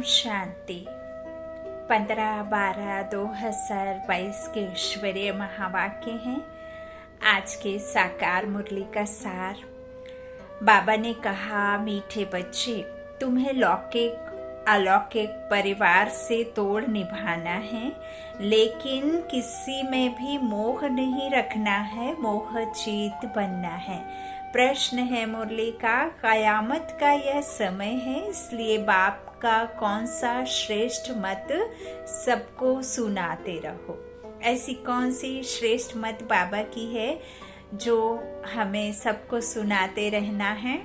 शांति। 15/12/2022 के ईश्वरीय महावाक्य हैं। आज के साकार मुरली का सार। बाबा ने कहा, मीठे बच्चे, तुम्हें लौकिक अलौकिक परिवार से तोड़ निभाना है, लेकिन किसी में भी मोह नहीं रखना है, मोह जीत बनना है। प्रश्न है मुरली का, कयामत का यह समय है, इसलिए बाप का कौन सा श्रेष्ठ मत सबको सुनाते रहो। ऐसी कौन सी श्रेष्ठ मत बाबा की है जो हमें सबको सुनाते रहना है?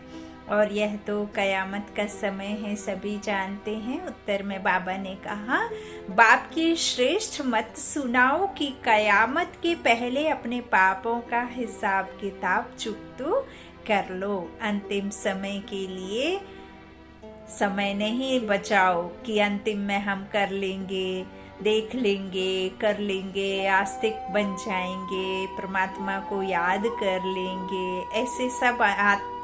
और यह तो कयामत का समय है, सभी जानते हैं। उत्तर में बाबा ने कहा, बाप की श्रेष्ठ मत सुनाओ कि कयामत के पहले अपने पापों का हिसाब किताब चुकतो कर लो। अंतिम समय के लिए समय नहीं बचाओ कि अंतिम में हम कर लेंगे, देख लेंगे, कर लेंगे, आस्तिक बन जाएंगे, परमात्मा को याद कर लेंगे। ऐसे सब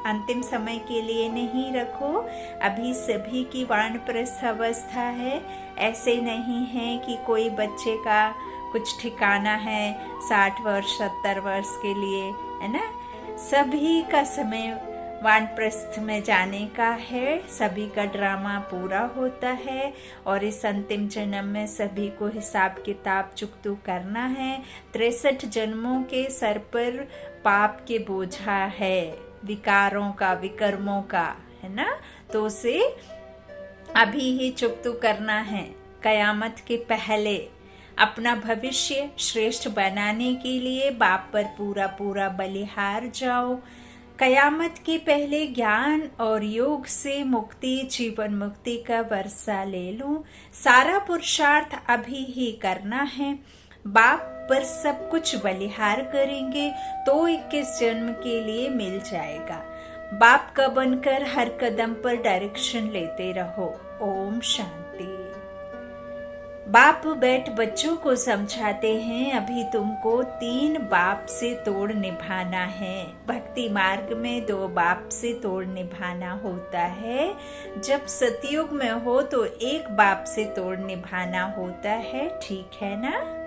अंतिम समय के लिए नहीं रखो। अभी सभी की वानप्रस्थ अवस्था है। ऐसे नहीं है कि कोई बच्चे का कुछ ठिकाना है 60 वर्ष 70 वर्ष के लिए, है ना। सभी का समय वानप्रस्थ में जाने का है। सभी का ड्रामा पूरा होता है और इस अंतिम जन्म में सभी को हिसाब किताब चुकतू करना है। 63 जन्मों के सर पर पाप के बोझा है, विकारों का, विकर्मों का, है ना। तो उसे अभी ही चुकतू करना है। कयामत के पहले अपना भविष्य श्रेष्ठ बनाने के लिए बाप पर पूरा पूरा बलिहार जाओ। कयामत के पहले ज्ञान और योग से मुक्ति, जीवन मुक्ति का वर्षा ले लो। सारा पुरुषार्थ अभी ही करना है। बाप पर सब कुछ बलिहार करेंगे तो 21 जन्म के लिए मिल जाएगा। बाप का बनकर हर कदम पर डायरेक्शन लेते रहो। ओम शांति। बाप बैठ बच्चों को समझाते हैं, अभी तुमको 3 बाप से तोड़ निभाना है। भक्ति मार्ग में 2 बाप से तोड़ निभाना होता है। जब सतयुग में हो तो 1 बाप से तोड़ निभाना होता है, ठीक है ना।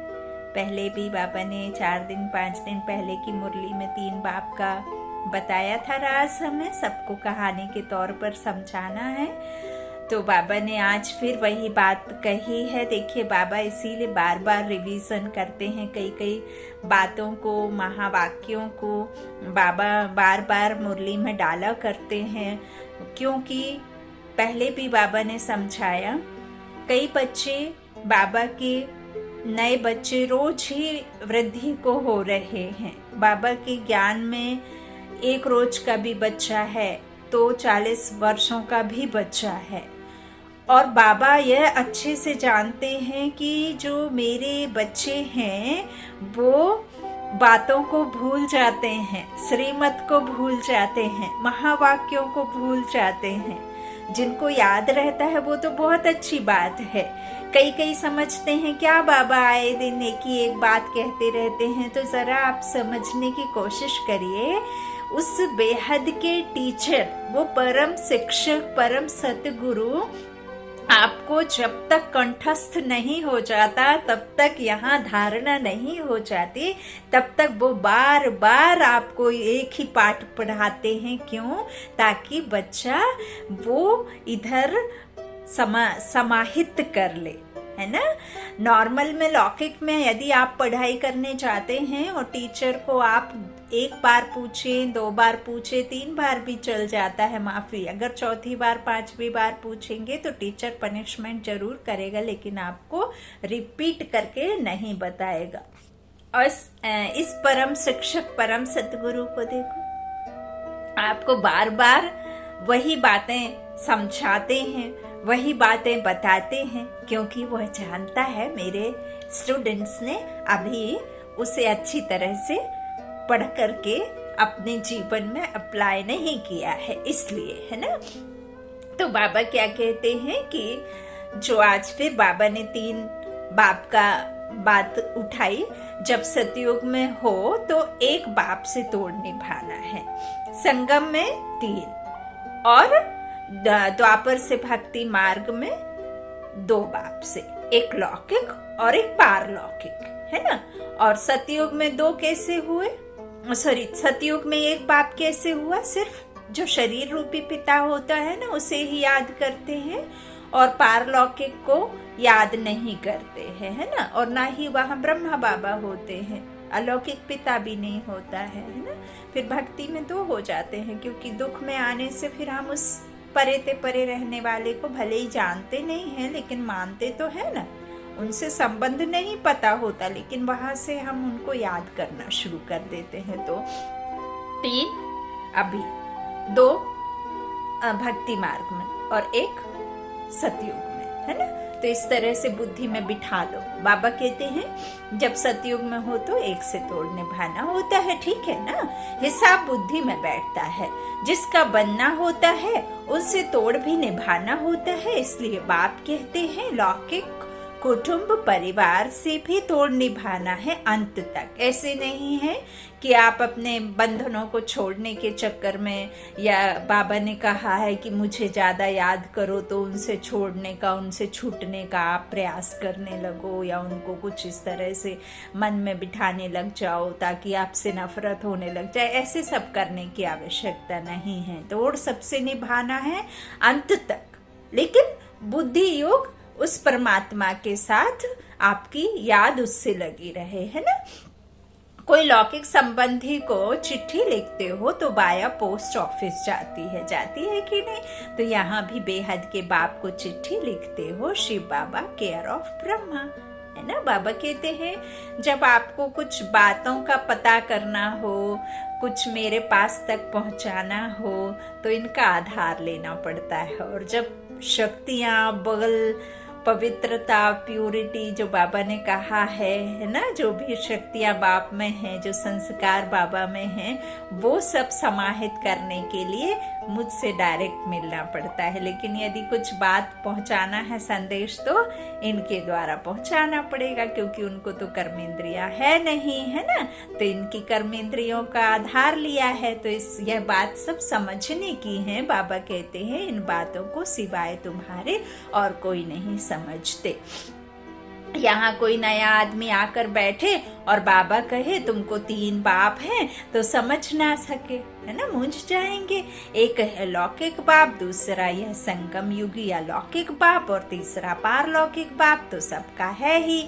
पहले भी बाबा ने 4 दिन 5 दिन पहले की मुरली में 3 बाप का बताया था राज। हमें सबको कहानी के तौर पर समझाना है, तो बाबा ने आज फिर वही बात कही है। देखिए, बाबा इसीलिए बार बार रिवीजन करते हैं कई बातों को, महावाक्यों को बाबा बार बार मुरली में डाला करते हैं, क्योंकि पहले भी बाबा ने समझाया। कई बच्चे, बाबा के नए बच्चे रोज ही वृद्धि को हो रहे हैं। बाबा के ज्ञान में 1 रोज का भी बच्चा है तो 40 वर्षों का भी बच्चा है। और बाबा यह अच्छे से जानते हैं कि जो मेरे बच्चे हैं वो बातों को भूल जाते हैं, श्रीमत को भूल जाते हैं, महावाक्यों को भूल जाते हैं। जिनको याद रहता है वो तो बहुत अच्छी बात है। कई समझते हैं क्या बाबा आए दिन एक ही एक बात कहते रहते हैं। तो जरा आप समझने की कोशिश करिए। उस बेहद के टीचर, वो परम शिक्षक, परम सतगुरु आपको जब तक कंठस्थ नहीं हो जाता, तब तक यहाँ धारणा नहीं हो जाती, तब तक वो बार बार आपको एक ही पाठ पढ़ाते हैं। क्यों? ताकि बच्चा वो इधर समाहित कर ले, है ना। नॉर्मल में, लौकिक में यदि आप पढ़ाई करने जाते हैं और टीचर को आप 1 बार पूछें, 2 बार पूछें, 3 बार भी चल जाता है, माफी। अगर 4थी बार 5वीं बार पूछेंगे तो टीचर पनिशमेंट जरूर करेगा, लेकिन आपको रिपीट करके नहीं बताएगा। और इस परम शिक्षक, परम सतगुरु को देखो, आपको बार बार वही बातें समझाते हैं, वही बातें बताते हैं, क्योंकि वह जानता है मेरे स्टूडेंट्स ने अभी उसे अच्छी तरह से पढ़ करके अपने जीवन में अप्लाई नहीं किया है, इसलिए, है ना। तो बाबा क्या कहते हैं कि जो आज फिर बाबा ने 3 बाप का बात उठाई। जब सतयुग में हो तो 1 बाप से तोड़ निभाना है, संगम में 3 और द्वापर से भक्ति मार्ग में दो बाप से, एक लौकिक और एक पारलौकिक, है ना। और सतयुग में दो कैसे हुए, सतयुग में एक बाप कैसे हुआ, सिर्फ जो शरीर रूपी पिता होता है ना उसे ही याद करते हैं, और पारलौकिक को याद नहीं करते हैं, है ना। और ना ही वहाँ ब्रह्मा बाबा होते हैं, अलौकिक पिता भी नहीं होता है ना। फिर भक्ति में दो हो जाते हैं, क्योंकि दुख में आने से फिर हम उस परे ते परे रहने वाले को भले ही जानते नहीं हैं लेकिन मानते तो है ना। उनसे संबंध नहीं पता होता, लेकिन वहां से हम उनको याद करना शुरू कर देते हैं। तो 3 अभी, 2 भक्ति मार्ग में और 1 सतयुग में, है ना। तो इस तरह से बुद्धि में बिठा लो। बाबा कहते हैं जब सतयुग में हो तो 1 से तोड़ निभाना होता है, ठीक है ना। हिसाब बुद्धि में बैठता है, जिसका बनना होता है उससे तोड़ भी निभाना होता है। इसलिए बाप कहते हैं लौकिक कुटुंब परिवार से भी तोड़ निभाना है अंत तक। ऐसे नहीं है कि आप अपने बंधनों को छोड़ने के चक्कर में, या बाबा ने कहा है कि मुझे ज्यादा याद करो तो उनसे छोड़ने का, उनसे छूटने का आप प्रयास करने लगो, या उनको कुछ इस तरह से मन में बिठाने लग जाओ ताकि आपसे नफरत होने लग जाए। ऐसे सब करने की आवश्यकता नहीं है। तोड़ सबसे निभाना है अंत तक, लेकिन बुद्धि योग उस परमात्मा के साथ आपकी याद उससे लगी रहे, है ना। कोई लौकिक संबंधी को चिट्ठी लिखते हो तो बाया पोस्ट ऑफिस जाती है कि नहीं। तो यहाँ भी बेहद के बाप को चिट्ठी लिखते हो, शिव बाबा केयर ऑफ ब्रह्मा, है ना। बाबा कहते हैं जब आपको कुछ बातों का पता करना हो, कुछ मेरे पास तक पहुंचाना हो, तो इनका आधार लेना पड़ता है। और जब शक्तियां, बल, पवित्रता, प्यूरिटी जो बाबा ने कहा है ना, जो भी शक्तियां बाप में हैं, जो संस्कार बाबा में हैं, वो सब समाहित करने के लिए मुझसे डायरेक्ट मिलना पड़ता है। लेकिन यदि कुछ बात पहुंचाना है, संदेश, तो इनके द्वारा पहुंचाना पड़ेगा, क्योंकि उनको तो कर्मेंद्रियां है नहीं, है ना। तो इनकी कर्मेंद्रियों का आधार लिया है। तो यह बात सब समझने की है। बाबा कहते हैं इन बातों को सिवाय तुम्हारे और कोई नहीं समझते। यहाँ कोई नया आदमी आकर बैठे और बाबा कहे तुमको 3 बाप हैं, तो समझ ना सके, है ना, मूंझ जाएंगे। एक है लौकिक बाप, दूसरा यह संगम युगी या लौकिक बाप, और तीसरा पारलौकिक बाप। तो सबका है ही,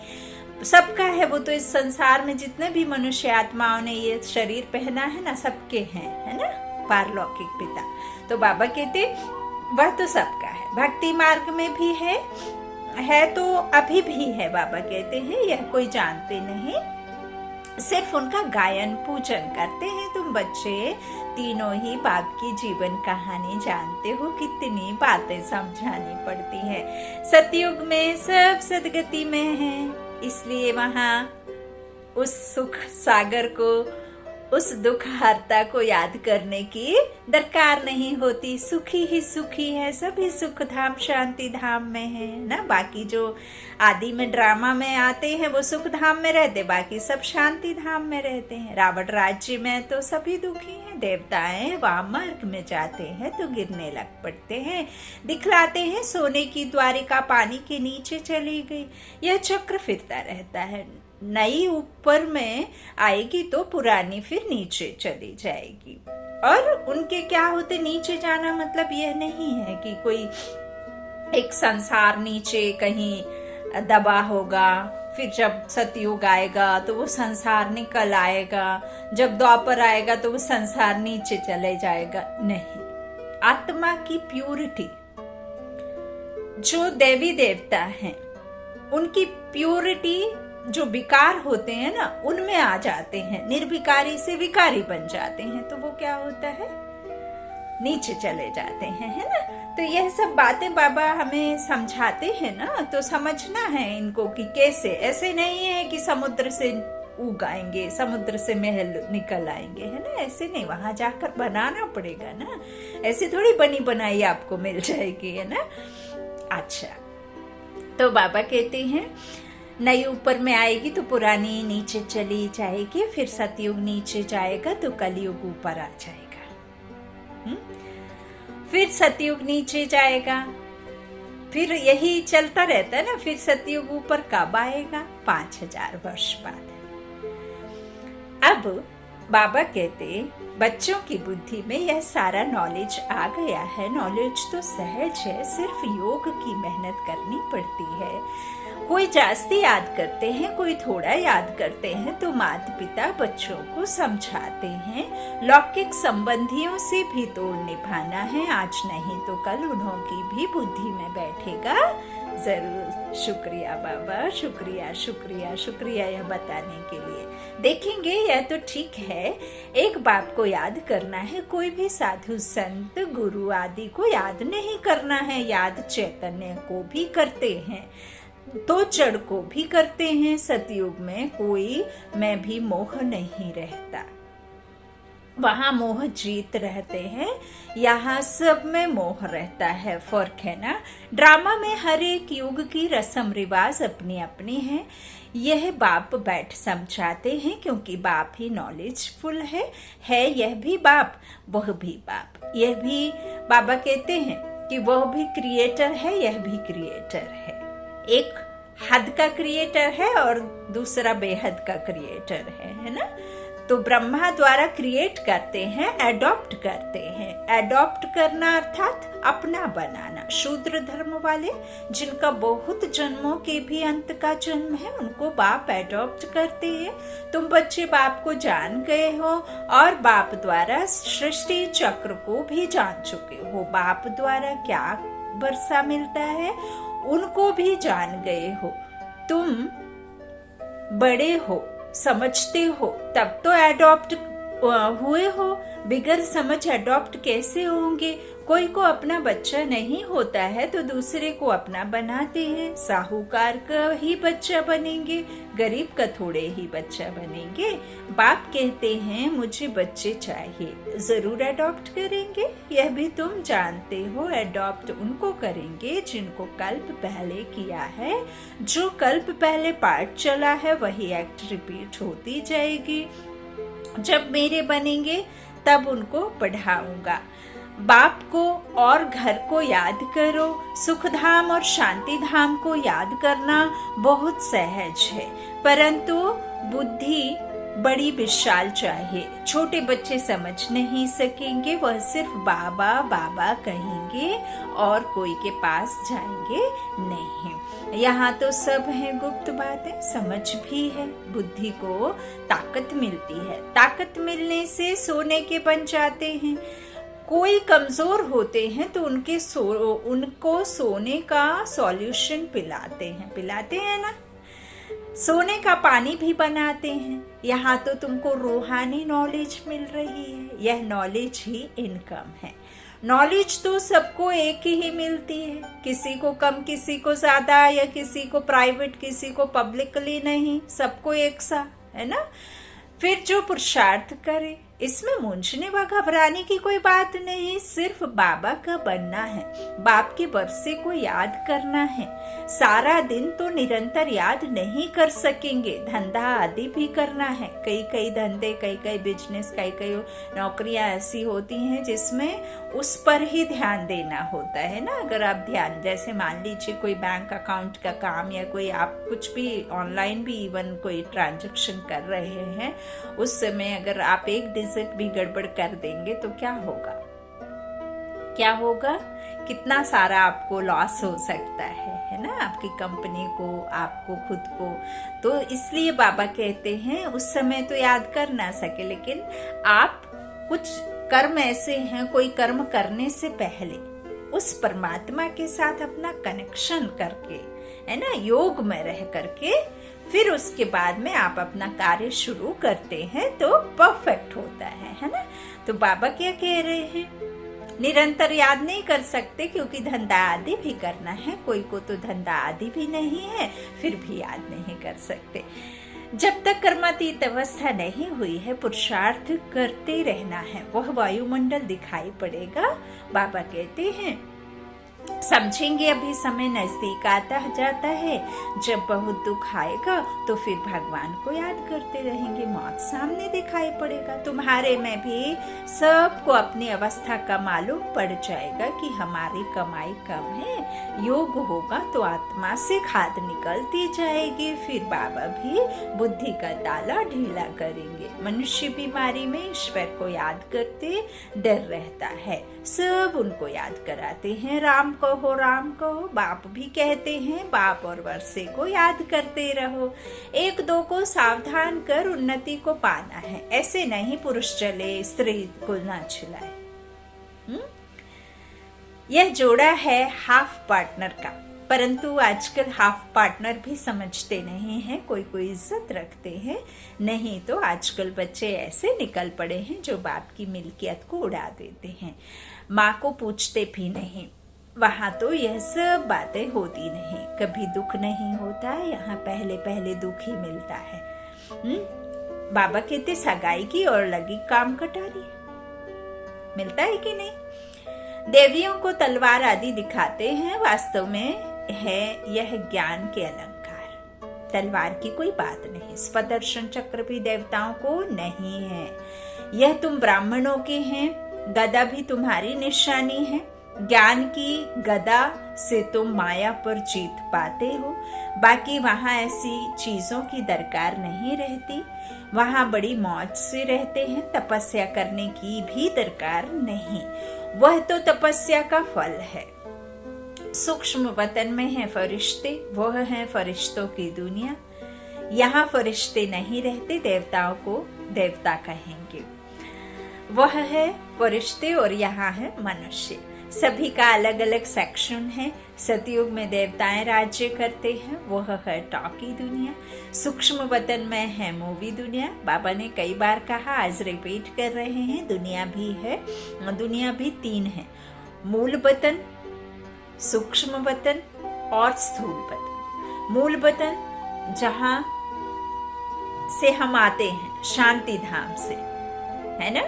सबका है वो। तो इस संसार में जितने भी मनुष्य आत्माओं ने ये शरीर पहना है ना, सबके हैं, है ना, पारलौकिक पिता। तो बाबा कहते वह तो सबका है। भक्ति मार्ग में भी है तो अभी भी है। बाबा कहते हैं यह कोई जानते नहीं, सिर्फ उनका गायन पूजन करते हैं। तुम बच्चे तीनों ही बाप की जीवन कहानी जानते हो, कितनी बातें समझानी पड़ती है। सतयुग में सब सदगति में है, इसलिए वहाँ उस सुख सागर को, उस दुख हरता को याद करने की दरकार नहीं होती। सुखी ही सुखी है, सभी सुख धाम शांति धाम में है ना। बाकी जो आदि में ड्रामा में आते हैं वो सुख धाम में रहते, बाकी सब शांति धाम में रहते हैं। रावण राज्य में तो सभी दुखी हैं। देवताएं वामर्ग में जाते हैं तो गिरने लग पड़ते हैं, दिखलाते हैं सोने की द्वारिका पानी के नीचे चली गई। यह चक्र फिरता रहता है। नई ऊपर में आएगी तो पुरानी फिर नीचे चली जाएगी। और उनके क्या होते, नीचे जाना मतलब यह नहीं है कि कोई एक संसार नीचे कहीं दबा होगा, फिर जब सतयुग आएगा तो वो संसार निकल आएगा, जब द्वापर आएगा तो वो संसार नीचे चले जाएगा। नहीं, आत्मा की प्यूरिटी, जो देवी देवता हैं उनकी प्यूरिटी, जो विकार होते हैं ना उनमें आ जाते हैं, निर्विकारी से विकारी बन जाते हैं, तो वो क्या होता है, नीचे चले जाते हैं, है ना। तो यह सब बातें बाबा हमें समझाते हैं ना, तो समझना है इनको कि कैसे। ऐसे नहीं है कि समुद्र से उग आएंगे, समुद्र से महल निकल आएंगे, है ना, ऐसे नहीं, वहां जाकर बनाना पड़ेगा ना। ऐसे थोड़ी बनी बनाई आपको मिल जाएगी, है ना। अच्छा, तो बाबा कहते हैं नई ऊपर में आएगी तो पुरानी नीचे चली जाएगी, फिर सतयुग नीचे जाएगा तो कलयुग ऊपर आ जाएगा। फिर सतयुग नीचे जाएगा फिर यही चलता रहता है ना। फिर सतयुग ऊपर कब आएगा? 5000 वर्ष बाद। अब बाबा कहते बच्चों की बुद्धि में यह सारा नॉलेज आ गया है। नॉलेज तो सहज है, सिर्फ योग की मेहनत करनी पड़ती है। कोई जास्ती याद करते हैं, कोई थोड़ा याद करते हैं, तो माता पिता बच्चों को समझाते हैं लौकिक संबंधियों से भी तोड़ निभाना है। आज नहीं तो कल उन्होंने भी बुद्धि में बैठेगा जरूर। शुक्रिया बाबा, शुक्रिया शुक्रिया शुक्रिया यह बताने के लिए। देखेंगे यह तो ठीक है, एक बाप को याद करना है, कोई भी साधु संत गुरु आदि को याद नहीं करना है। याद चैतन्य को भी करते हैं तो जड़ को भी करते हैं। सतयुग में कोई मैं भी मोह नहीं रहता, वहां मोह जीत रहते हैं, यहाँ सब में मोह रहता है। फर्क है ना। ड्रामा में हर एक युग की रस्म रिवाज अपनी अपनी है। यह बाप बैठ समझाते हैं क्योंकि बाप ही नॉलेजफुल है यह भी बाप, वह भी बाप। यह भी बाबा कहते हैं कि वह भी क्रिएटर है, यह भी क्रिएटर है। एक हद का क्रिएटर है और दूसरा बेहद का क्रिएटर है ना। तो ब्रह्मा द्वारा क्रिएट करते हैं, एडॉप्ट करते हैं। एडॉप्ट करना अर्थात अपना बनाना। शूद्र धर्म वाले जिनका बहुत जन्मों के भी अंत का जन्म है, उनको बाप एडॉप्ट करते हैं। तुम बच्चे बाप को जान गए हो और बाप द्वारा सृष्टि चक्र को भी जान चुके हो। बाप द्वारा क्या वर्षा मिलता है उनको भी जान गए हो। तुम बड़े हो, समझते हो, तब तो एडॉप्ट हुए हो। बिगर समझ एडॉप्ट कैसे होंगे? कोई को अपना बच्चा नहीं होता है तो दूसरे को अपना बनाते हैं। साहूकार का ही बच्चा बनेंगे, गरीब का थोड़े ही बच्चा बनेंगे। बाप कहते हैं मुझे बच्चे चाहिए, जरूर एडॉप्ट करेंगे। यह भी तुम जानते हो, एडॉप्ट उनको करेंगे जिनको कल्प पहले किया है। जो कल्प पहले पार्ट चला है वही एक्ट रिपीट होती जाएगी। जब मेरे बनेंगे तब उनको पढ़ाऊंगा। बाप को और घर को याद करो। सुख धाम और शांति धाम को याद करना बहुत सहज है, परंतु बुद्धि बड़ी विशाल चाहिए। छोटे बच्चे समझ नहीं सकेंगे, वह सिर्फ बाबा बाबा कहेंगे और कोई के पास जाएंगे नहीं। यहाँ तो सब है गुप्त बातें, समझ भी है। बुद्धि को ताकत मिलती है, ताकत मिलने से सोने के बन जाते हैं। कोई कमजोर होते हैं तो उनको सोने का सॉल्यूशन पिलाते हैं ना। सोने का पानी भी बनाते हैं। यहाँ तो तुमको रूहानी नॉलेज मिल रही है। यह नॉलेज ही इनकम है। नॉलेज तो सबको एक ही मिलती है, किसी को कम, किसी को ज्यादा, या किसी को प्राइवेट, किसी को पब्लिकली नहीं, सबको एक सा है ना। फिर जो पुरुषार्थ करे, इसमें मूंझने व घबराने की कोई बात नहीं। सिर्फ बाबा का बनना है, बाप के बरसे को याद करना है। सारा दिन तो निरंतर याद नहीं कर सकेंगे, धंधा आदि भी करना है। कई धंधे, कई बिजनेस, कई नौकरियां ऐसी होती हैं जिसमें उस पर ही ध्यान देना होता है ना। अगर आप ध्यान, जैसे मान लीजिए कोई बैंक अकाउंट का काम, या कोई आप कुछ भी ऑनलाइन भी इवन कोई ट्रांजैक्शन कर रहे हैं, उस समय अगर आप एक डिजिट भी गड़बड़ कर देंगे तो क्या होगा? कितना सारा आपको लॉस हो सकता है ना, आपकी कंपनी को, आपको, खुद को। तो इसलिए बाबा कहते हैं उस समय तो याद कर ना सके, लेकिन आप कुछ कर्म ऐसे हैं, कोई कर्म करने से पहले उस परमात्मा के साथ अपना कनेक्शन करके, है ना, योग में रह करके, फिर उसके बाद में आप अपना कार्य शुरू करते हैं तो परफेक्ट होता है ना। तो बाबा क्या कह रहे हैं? निरंतर याद नहीं कर सकते क्योंकि धंधा आदि भी करना है। कोई को तो धंधा आदि भी नहीं है, फिर भी याद नहीं कर सकते। जब तक कर्मातीत अवस्था नहीं हुई है, पुरुषार्थ करते रहना है। वह वायुमंडल दिखाई पड़ेगा। बाबा कहते हैं समझेंगे अभी समय नजदीक आता जाता है, जब बहुत दुख आएगा तो फिर भगवान को याद करते रहेंगे, मौत सामने दिखाई पड़ेगा। तुम्हारे में भी सबको अपनी अवस्था का मालूम पड़ जाएगा कि हमारी कमाई कम है, योग होगा तो आत्मा से खाद निकलती जाएगी। फिर बाबा भी बुद्धि का ताला ढीला करेंगे। मनुष्य बीमारी में ईश्वर को याद करते डर रहता है, सब उनको याद कराते हैं, राम कहो राम कहो। बाप भी कहते हैं बाप और वर्षे को याद करते रहो, एक दो को सावधान कर उन्नति को पाना है। ऐसे नहीं पुरुष चले स्त्री को ना छिलाए। यह जोड़ा है हाफ पार्टनर का, परंतु आजकल हाफ पार्टनर भी समझते नहीं हैं, कोई कोई इज्जत रखते हैं। नहीं तो आजकल बच्चे ऐसे निकल पड़े हैं जो बाप की मिल्कियत को उड़ा देते हैं, माँ को पूछते भी नहीं। वहां तो यह सब बातें होती नहीं, कभी दुख नहीं होता, यहाँ पहले पहले दुख ही मिलता है। बाबा कहते सगाई की और लगी काम कटारी, मिलता है कि नहीं। देवियों को तलवार आदि दिखाते हैं, वास्तव में है यह ज्ञान के अलंकार। तलवार की कोई बात नहीं, स्वदर्शन चक्र भी देवताओं को नहीं है। यह तुम ब्राह्मणों के हैं, गदा भी तुम्हारी निशानी है। ज्ञान की गदा से तुम माया पर जीत पाते हो। बाकी वहां ऐसी चीजों की दरकार नहीं रहती, वहां बड़ी मौज से रहते हैं, तपस्या करने की भी दरकार नहीं, वह तो तपस्या का फल है। सूक्ष्म वतन में है फरिश्ते, वह है फरिश्तों की दुनिया। यहाँ फरिश्ते नहीं रहते, देवताओं को देवता कहेंगे। वह है फरिश्ते और यहाँ है मनुष्य। सभी का अलग अलग सेक्शन है। सतयुग में देवताएं राज्य करते हैं, वह है टॉकी दुनिया। सूक्ष्म वतन में है मूवी दुनिया। बाबा ने कई बार कहा, आज रिपीट कर रहे हैं, दुनिया भी है। दुनिया भी तीन है, मूल वतन, सूक्ष्म वतन और स्थूल वतन। मूल वतन जहां से हम आते हैं, शांति धाम से, है ना।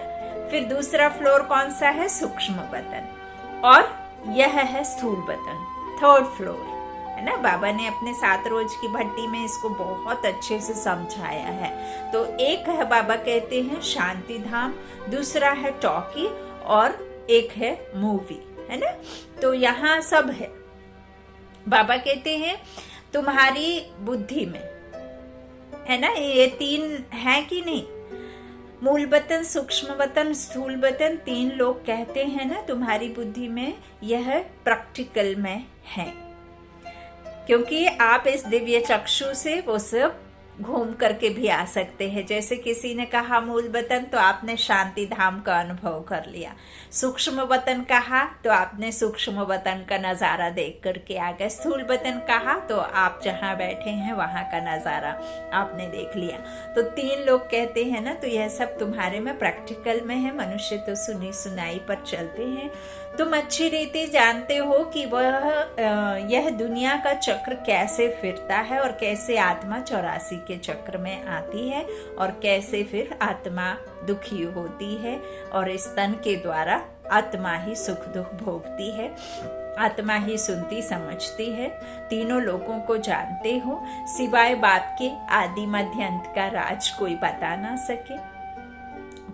फिर दूसरा फ्लोर कौन सा है, सूक्ष्म वतन, और यह है स्थूल वतन, थर्ड फ्लोर, है ना। बाबा ने अपने 7 रोज की भट्टी में इसको बहुत अच्छे से समझाया है। तो एक है, बाबा कहते हैं शांति धाम, दूसरा है टॉकी और एक है मूवी, है ना। तो यहाँ सब है। बाबा कहते हैं तुम्हारी बुद्धि में, है ना, ये तीन है कि नहीं, मूल वतन, सूक्ष्म वतन, स्थूल वतन, तीन लोग कहते हैं ना तुम्हारी बुद्धि में, यह प्रैक्टिकल में है। क्योंकि आप इस दिव्य चक्षु से वो सब घूम करके भी आ सकते हैं। जैसे किसी ने कहा मूल वतन, तो आपने शांति धाम का अनुभव कर लिया। सूक्ष्म वतन कहा तो आपने सूक्ष्म वतन का नजारा देख करके आ गए। स्थूल वतन कहा तो आप जहाँ बैठे हैं वहां का नजारा आपने देख लिया। तो तीन लोग कहते हैं ना, तो यह सब तुम्हारे में प्रैक्टिकल में है। मनुष्य तो सुनी सुनाई पर चलते हैं। तुम अच्छी रीति जानते हो कि यह दुनिया का चक्र कैसे फिरता है और कैसे आत्मा 84 के चक्र में आती है और कैसे फिर आत्मा दुखी होती है और इस तन के द्वारा आत्मा ही सुख दुख भोगती है, आत्मा ही सुनती समझती है। तीनों लोगों को जानते हो, सिवाय बाप के आदि मध्य अंत का राज कोई बता ना सके।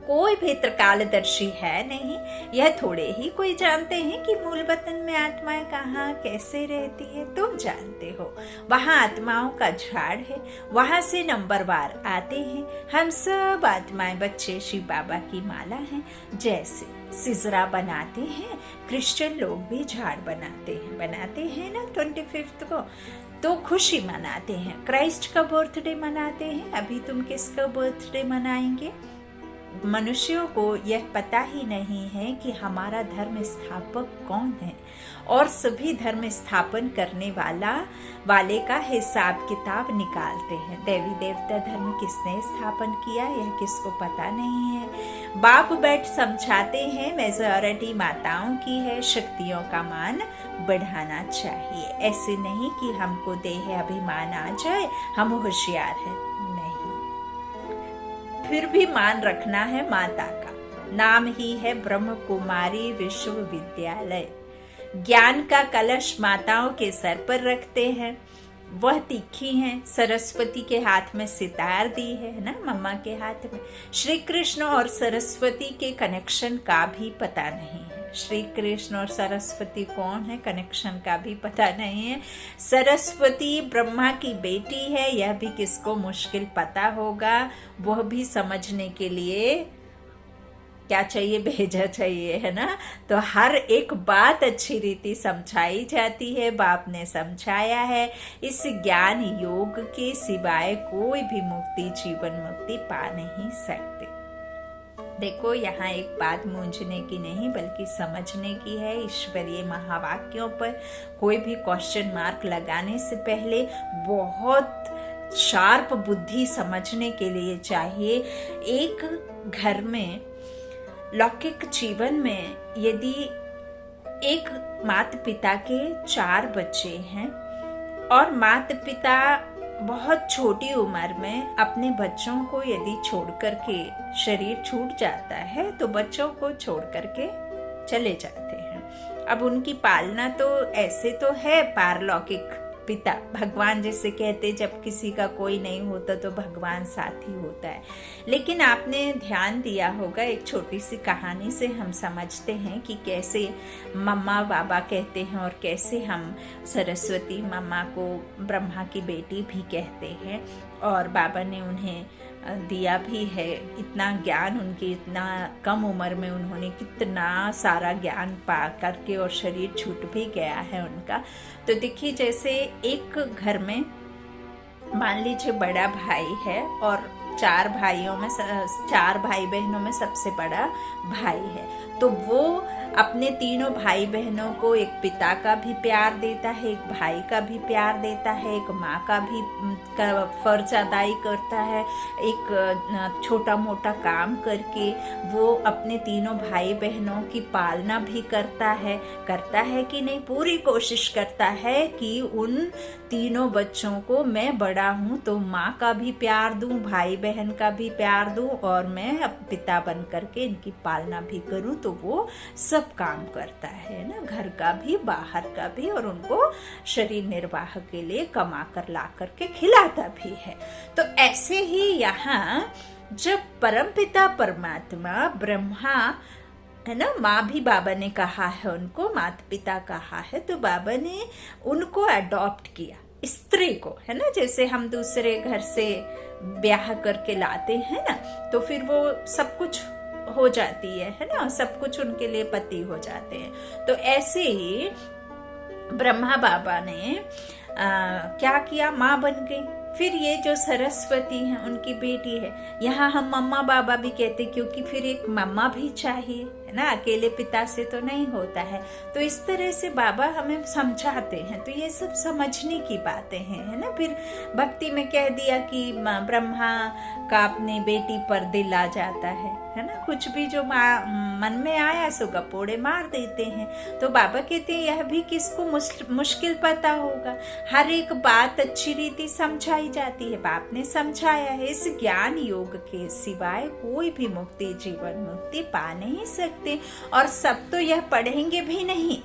कोई भी त्रिकालदर्शी है नहीं। यह थोड़े ही कोई जानते हैं कि मूल वतन में आत्माएं कहाँ कैसे रहती है। तुम जानते हो, वहाँ आत्माओं का झाड़ है, वहाँ से नंबरवार आते हैं। हम सब आत्माएं बच्चे शिव बाबा की माला हैं। जैसे सिजरा बनाते हैं, क्रिश्चियन लोग भी झाड़ बनाते हैं ना 25 को, तो खुशी मनाते हैं। क्राइस्ट का बर्थडे मनाते हैं। अभी तुम किसका बर्थडे मनाएंगे? मनुष्यों को यह पता ही नहीं है कि हमारा धर्म स्थापक कौन है, और सभी धर्म स्थापन करने वाले का हिसाब किताब निकालते हैं। देवी देवता धर्म किसने स्थापन किया, यह किसको पता नहीं है। बाप बैठ समझाते हैं, मेजॉरिटी माताओं की है। शक्तियों का मान बढ़ाना चाहिए। ऐसे नहीं कि हमको देह अभिमान आ जाए, हम होशियार हैं, फिर भी मान रखना है माता का। नाम ही है ब्रह्म कुमारी विश्वविद्यालय। ज्ञान का कलश माताओं के सर पर रखते हैं। वह तीखी हैं। सरस्वती के हाथ में सितार दी है ना, मम्मा के हाथ में। श्री कृष्ण और सरस्वती के कनेक्शन का भी पता नहीं है। श्री कृष्ण और सरस्वती कौन है, कनेक्शन का भी पता नहीं है। सरस्वती ब्रह्मा की बेटी है, यह भी किसको मुश्किल पता होगा। वह भी समझने के लिए क्या चाहिए, भेजा चाहिए, है ना। तो हर एक बात अच्छी रीति समझाई जाती है, बाप ने समझाया है। इस ज्ञान योग के सिवाय कोई भी मुक्ति, जीवन मुक्ति पा नहीं सकते। देखो, यहाँ एक बात मूंझने की नहीं बल्कि समझने की है। ईश्वरीय महावाक्यों पर कोई भी क्वेश्चन मार्क लगाने से पहले बहुत शार्प बुद्धि समझने के लिए चाहिए। एक घर में, लौकिक जीवन में, यदि एक माता पिता के 4 बच्चे हैं और माता पिता बहुत छोटी उम्र में अपने बच्चों को यदि छोड़ करके शरीर छूट जाता है तो बच्चों को छोड़ करके चले जाते हैं। अब उनकी पालना तो ऐसे तो है पारलौकिक पिता, भगवान जिसे कहते, जब किसी का कोई नहीं होता तो भगवान साथ ही होता है। लेकिन आपने ध्यान दिया होगा, एक छोटी सी कहानी से हम समझते हैं कि कैसे मम्मा बाबा कहते हैं और कैसे हम सरस्वती मम्मा को ब्रह्मा की बेटी भी कहते हैं। और बाबा ने उन्हें दिया भी है इतना ज्ञान। उनकी इतना कम उम्र में उन्होंने कितना सारा ज्ञान पा करके और शरीर छूट भी गया है उनका। तो देखिए, जैसे एक घर में मान लीजिए बड़ा भाई है और 4 भाई बहनों में सबसे बड़ा भाई है। तो वो अपने तीनों भाई बहनों को एक पिता का भी प्यार देता है, एक भाई का भी प्यार देता है, एक माँ का भी फर्ज अदाई करता है। एक छोटा मोटा काम करके वो अपने तीनों भाई बहनों की पालना भी करता है कि नहीं, पूरी कोशिश करता है कि उन तीनों बच्चों को मैं बड़ा हूँ तो माँ का भी प्यार दूं, भाई बहन का भी प्यार दूं और मैं अब पिता बन करके इनकी पालना भी करूं। तो वो सब काम करता है ना, घर का भी बाहर का भी, और उनको शरीर निर्वाह के लिए कमा कर ला करके खिलाता भी है। तो ऐसे ही यहाँ जब परमपिता परमात्मा ब्रह्मा है ना, माँ भी बाबा ने कहा है उनको, माता पिता कहा है, तो बाबा ने उनको अडॉप्ट किया, स्त्री को, है ना। जैसे हम दूसरे घर से ब्याह करके लाते हैं ना, तो फिर वो सब कुछ हो जाती है ना, सब कुछ उनके लिए पति हो जाते हैं। तो ऐसे ही ब्रह्मा बाबा ने क्या किया, माँ बन गई। फिर ये जो सरस्वती है उनकी बेटी है, यहाँ हम मम्मा बाबा भी कहते क्योंकि फिर एक मम्मा भी चाहिए, है ना, अकेले पिता से तो नहीं होता है। तो इस तरह से बाबा हमें समझाते हैं। तो ये सब समझने की बातें हैं, है ना। फिर भक्ति में कह दिया कि ब्रह्मा का अपनी बेटी पर दिल आ जाता है ना, कुछ भी जो मन में आया सो गपोड़े मार देते हैं। तो बाबा कहते हैं यह भी किसको मुश्किल पता होगा, हर एक बात अच्छी रीति समझाई जाती है, बाप ने समझाया है। इस ज्ञान योग के सिवाय कोई भी मुक्ति, जीवन मुक्ति पा नहीं सकते। और सब तो यह पढ़ेंगे भी नहीं,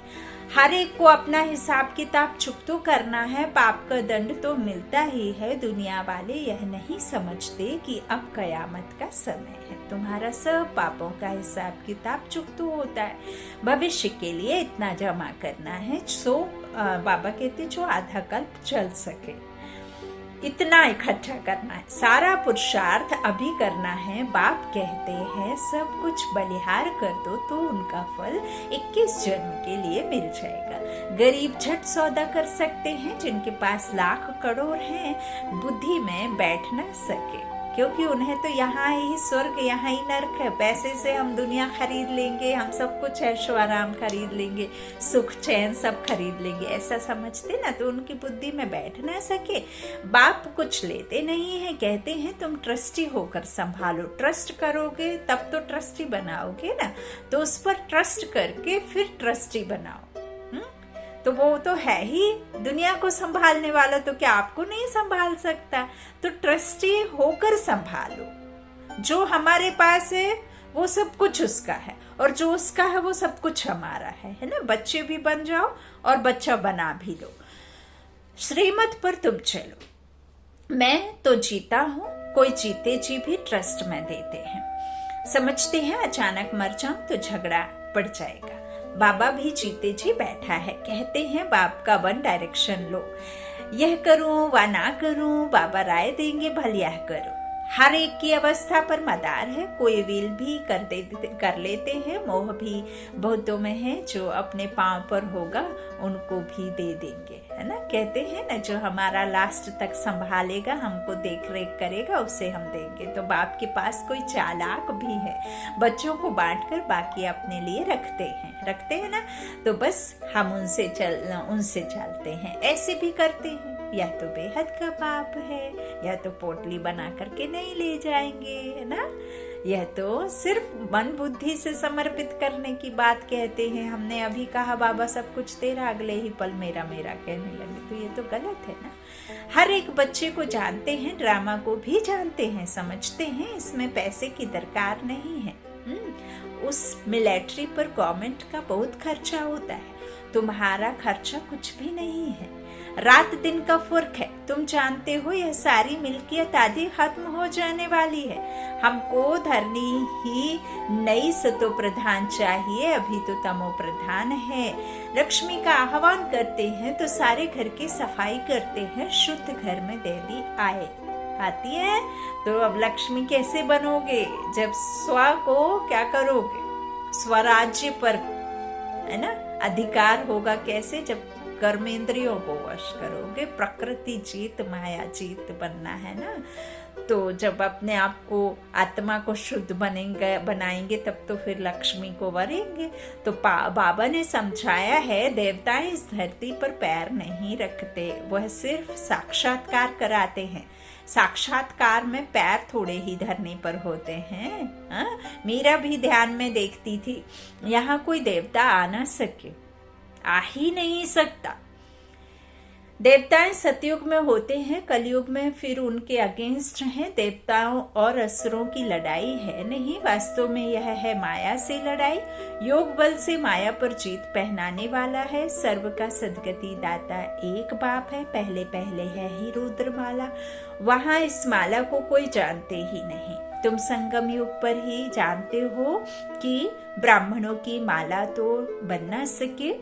हर एक को अपना हिसाब किताब चुकतो करना है, पाप का दंड तो मिलता ही है। दुनिया वाले यह नहीं समझते कि अब कयामत का समय है, तुम्हारा सब पापों का हिसाब किताब चुकतो होता है, भविष्य के लिए इतना जमा करना है। सो बाबा कहते जो आधा कल्प चल सके इतना इकट्ठा करना है, सारा पुरुषार्थ अभी करना है। बाप कहते हैं सब कुछ बलिहार कर दो तो उनका फल 21 जन्म के लिए मिल जाएगा। गरीब झट सौदा कर सकते हैं, जिनके पास लाख करोड़ हैं बुद्धि में बैठ न सके, क्योंकि उन्हें तो यहाँ ही स्वर्ग, यहाँ ही नर्क है। पैसे से हम दुनिया खरीद लेंगे, हम सब कुछ ऐशो आराम खरीद लेंगे, सुख चैन सब खरीद लेंगे, ऐसा समझते ना, तो उनकी बुद्धि में बैठ ना सके। बाप कुछ लेते नहीं है, कहते हैं तुम ट्रस्टी होकर संभालो, ट्रस्ट करोगे तब तो ट्रस्टी बनाओगे ना, तो उस पर ट्रस्ट करके फिर ट्रस्टी बनाओ। तो वो तो है ही दुनिया को संभालने वाला, तो क्या आपको नहीं संभाल सकता? तो ट्रस्टी होकर संभालो, जो हमारे पास है वो सब कुछ उसका है, और जो उसका है वो सब कुछ हमारा है ना। बच्चे भी बन जाओ और बच्चा बना भी लो, श्रीमत पर तुम चलो। मैं तो जीता हूं, कोई जीते जी भी ट्रस्ट में देते हैं। समझते हैं अचानक मर जाऊं तो झगड़ा पड़ जाएगा। बाबा भी जीते जी बैठा है, कहते हैं बाप का वन डायरेक्शन लो, यह करूं व ना करूं, बाबा राय देंगे भल यह करो। हर एक की अवस्था पर मदार है, कोई विल भी कर लेते हैं, मोह भी बहुतों में है, जो अपने पांव पर होगा उनको भी दे देंगे, है ना। कहते हैं ना, जो हमारा लास्ट तक संभालेगा, हमको देख रेख करेगा, उसे हम देंगे। तो बाप के पास कोई चालाक भी है, बच्चों को बांटकर बाकी अपने लिए रखते हैं ना। तो बस हम उनसे चलते हैं, ऐसे भी करते हैं। यह तो बेहद का पाप है, यह तो पोटली बना करके नहीं ले जाएंगे, है ना। यह तो सिर्फ मन बुद्धि से समर्पित करने की बात कहते हैं। हमने अभी कहा बाबा सब कुछ तेरा, अगले ही पल मेरा मेरा कहने लगे, तो ये तो गलत है ना। हर एक बच्चे को जानते हैं, ड्रामा को भी जानते हैं, समझते हैं इसमें पैसे की दरकार नहीं है। उस मिलिट्री पर गवर्नमेंट का बहुत खर्चा होता है, तुम्हारा खर्चा कुछ भी नहीं है। रात दिन का फर्क है, तुम जानते हो यह सारी मिल्कियत आधी खत्म हो जाने वाली है। हमको धरनी ही नई सतो प्रधान चाहिए, अभी तो तमो प्रधान है। लक्ष्मी का आह्वान करते हैं तो सारे घर की सफाई करते हैं, शुद्ध घर में देवी आती है। तो अब लक्ष्मी कैसे बनोगे जब स्व को क्या करोगे, स्वराज्य पर, है ना, अधिकार होगा कैसे, जब कर्मेंद्रियों को वश करोगे। प्रकृति जीत माया जीत बनना है ना। तो जब अपने आप को, आत्मा को शुद्ध बनाएंगे तब तो फिर लक्ष्मी को वरेंगे। तो बाबा ने समझाया है, देवताएं इस धरती पर पैर नहीं रखते, वह सिर्फ साक्षात्कार कराते हैं। साक्षात्कार में पैर थोड़े ही धरने पर होते हैं। मीरा भी ध्यान में देखती थी, यहाँ कोई देवता आ ना सके, आ ही नहीं सकता। देवताएं सतयुग में होते हैं, कलयुग में फिर उनके अगेंस्ट हैं। देवताओं और असुरों की लड़ाई है नहीं, वास्तव में यह है माया से लड़ाई। योग बल से माया पर जीत पहनाने वाला है। सर्व का सदगति दाता एक बाप है, पहले पहले है ही रुद्रमाला। वहां इस माला को कोई जानते ही नहीं। तुम संगम युग पर ही जानते हो कि ब्राह्मणों की माला तो बन ना सके,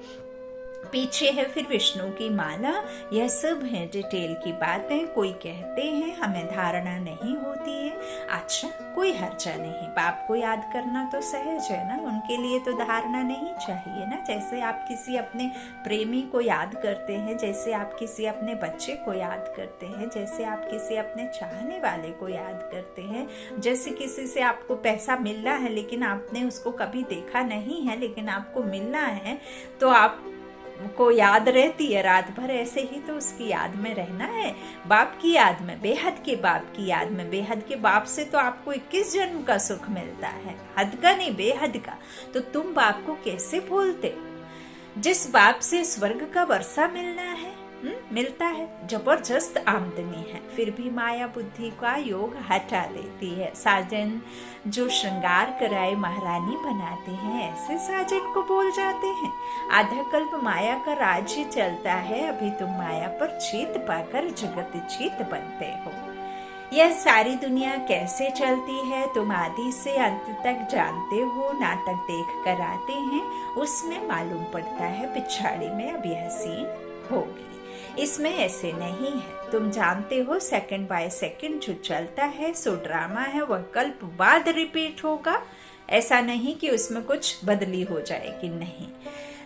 पीछे है फिर विष्णु की माला। यह सब है डिटेल की बातें। कोई कहते हैं हमें धारणा नहीं होती है, अच्छा कोई हर्जा नहीं, बाप को याद करना तो सहज है ना, उनके लिए तो धारणा नहीं चाहिए ना। जैसे आप किसी अपने प्रेमी को याद करते हैं, जैसे आप किसी अपने बच्चे को याद करते हैं, जैसे आप किसी अपने चाहने वाले को याद करते हैं, जैसे किसी से आपको पैसा मिलना है लेकिन आपने उसको कभी देखा नहीं है लेकिन आपको मिलना है, तो आप को याद रहती है रात भर, ऐसे ही तो उसकी याद में रहना है, बाप की याद में, बेहद के बाप की याद में। बेहद के बाप से तो आपको 21 जन्म का सुख मिलता है, हद का नहीं बेहद का। तो तुम बाप को कैसे भूलते हो? जिस बाप से स्वर्ग का वर्षा मिलता है, जबरदस्त आमदनी है, फिर भी माया बुद्धि का योग हटा देती है। साजन जो श्रृंगार कराए महारानी बनाते हैं, ऐसे साजन को बोल जाते हैं। आधा कल्प माया का राज्य चलता है, अभी तुम माया पर जीत पाकर जगत जीत बनते हो। यह सारी दुनिया कैसे चलती है तुम आदि से अंत तक जानते हो। नाटक देख कर आते हैं, उसमें मालूम पड़ता है पिछाड़ी में अब यह सीन होगी। इसमें ऐसे नहीं है, तुम जानते हो सेकंड बाय सेकंड जो चलता है सो ड्रामा है, वह कल्प बाद रिपीट होगा। ऐसा नहीं कि उसमें कुछ बदली हो जाएगी, नहीं।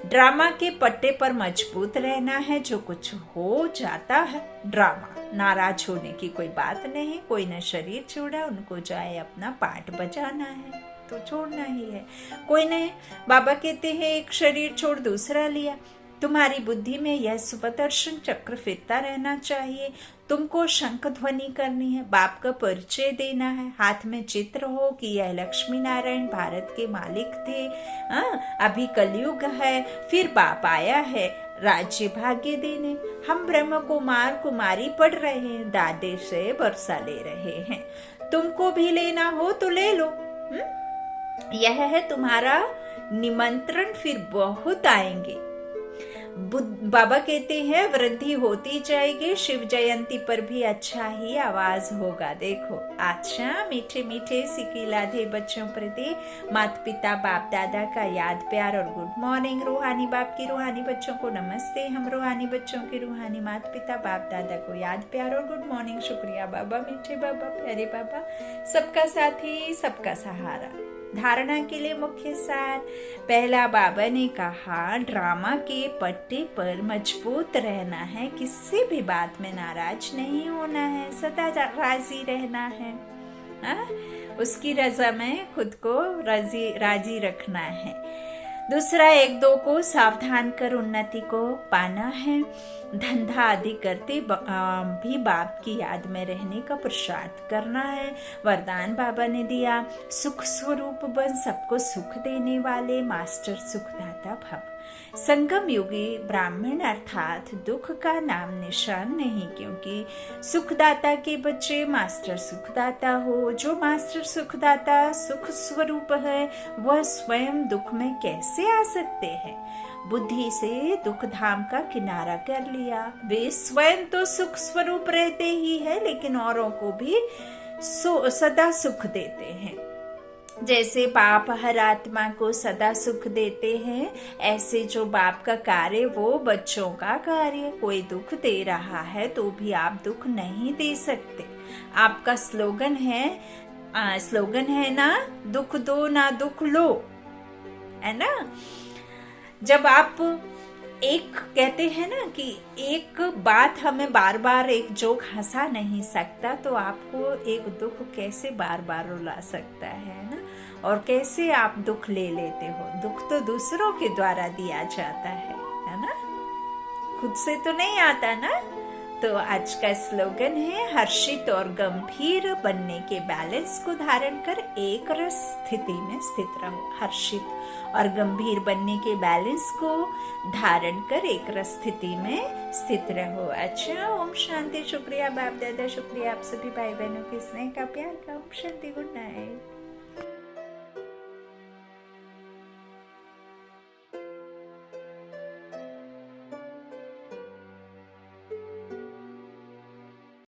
ड्रामा के पट्टे पर मजबूत रहना है, जो कुछ हो जाता है ड्रामा। नाराज होने की कोई बात नहीं, कोई ने शरीर छोड़ा, उनको जाए अपना पाठ बजाना है तो छोड़ना ही है। कोई ने, बाबा कहते हैं एक शरीर छोड़ दूसरा लिया। तुम्हारी बुद्धि में यह सुदर्शन चक्र फिरता रहना चाहिए। तुमको शंख ध्वनि करनी है, बाप का परिचय देना है, हाथ में चित्र हो कि यह लक्ष्मी नारायण भारत के मालिक थे। अभी कलयुग है, फिर बाप आया है राज्य भाग्य देने। हम ब्रह्म कुमार कुमारी पढ़ रहे हैं, दादे से वर्षा ले रहे हैं। तुमको भी लेना हो तो ले लो। यह है तुम्हारा निमंत्रण, फिर बहुत आएंगे। बाबा कहते हैं वृद्धि होती जाएगी, शिव जयंती पर भी अच्छा ही आवाज होगा। देखो, अच्छा मीठे मीठे सिकिलाधे बच्चों प्रति माता पिता बाप दादा का याद प्यार और गुड मॉर्निंग। रूहानी बाप की रूहानी बच्चों को नमस्ते। हम रूहानी बच्चों के रूहानी माता पिता बाप दादा को याद प्यार और गुड मॉर्निंग। शुक्रिया बाबा, मीठे बाबा, प्यारे बाबा, सबका साथी सबका सहारा। धारणा के लिए मुख्य सार। पहला, बाबा ने कहा ड्रामा के पट्टे पर मजबूत रहना है, किसी भी बात में नाराज नहीं होना है, सदा राजी रहना है। उसकी रजा में खुद को राजी रखना है। दूसरा, एक दो को सावधान कर उन्नति को पाना है। धंधा आदि करते भी बाप की याद में रहने का पुरुषार्थ करना है। वरदान बाबा ने दिया, सुख स्वरूप बन सबको सुख देने वाले मास्टर सुखदाता भव। संगम युगी ब्राह्मण अर्थात दुख का नाम निशान नहीं, क्योंकि सुखदाता के बच्चे मास्टर सुखदाता हो। जो मास्टर सुखदाता सुख स्वरूप है, वह स्वयं दुख में कैसे आ सकते हैं? बुद्धि से दुख धाम का किनारा कर लिया। वे स्वयं तो सुख स्वरूप रहते ही है, लेकिन औरों को भी सदा सुख देते हैं। जैसे बाप हर आत्मा को सदा सुख देते हैं, ऐसे जो बाप का कार्य वो बच्चों का कार्य। कोई दुख दे रहा है तो भी आप दुख नहीं दे सकते। आपका स्लोगन है ना, दुख दो ना दुख लो, है ना। जब आप एक कहते हैं ना कि एक बात हमें बार बार एक जोक हंसा नहीं सकता, तो आपको एक दुख कैसे बार बार रुला सकता है ना। और कैसे आप दुख ले लेते हो? दुख तो दूसरों के द्वारा दिया जाता है ना, खुद से तो नहीं आता ना। तो आज का स्लोगन है, हर्षित और गंभीर बनने के बैलेंस को धारण कर एक रस स्थिति में स्थित रहो। हर्षित और गंभीर बनने के बैलेंस को धारण कर एक रस स्थिति में स्थित रहो। अच्छा, ओम शांति। शुक्रिया बाप दादा, शुक्रिया आप सभी भाई बहनों के स्नेह का, प्यार का। Om Shanti, good night.